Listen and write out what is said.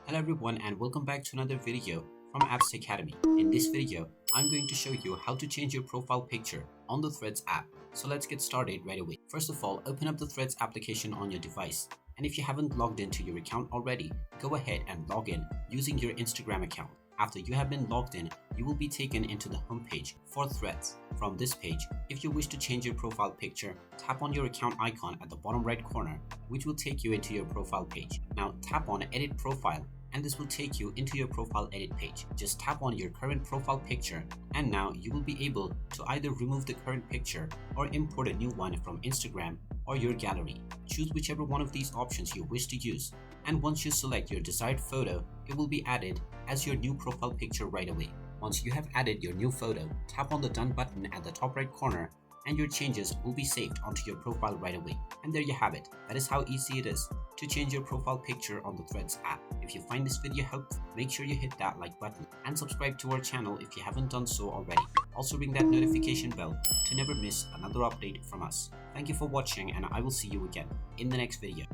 Hello everyone and welcome back to another video from Apps Academy. In this video, I'm going to show you how to change your profile picture on the Threads app. So let's get started right away. First of all, open up the Threads application on your device. And if you haven't logged into your account already, go ahead and log in using your Instagram account. After you have been logged in, you will be taken into the homepage for Threads. From this page, if you wish to change your profile picture, tap on your account icon at the bottom right corner, which will take you into your profile page. Now tap on Edit Profile and this will take you into your profile edit page. Just tap on your current profile picture and now you will be able to either remove the current picture or import a new one from Instagram or your gallery. Choose whichever one of these options you wish to use, and once you select your desired photo, it will be added as your new profile picture right away. Once you have added your new photo, tap on the Done button at the top right corner and your changes will be saved onto your profile right away. And there you have it. That is how easy it is to change your profile picture on the Threads app. If you find this video helpful, make sure you hit that like button and subscribe to our channel if you haven't done so already. Also ring that notification bell to never miss another update from us. Thank you for watching and I will see you again in the next video.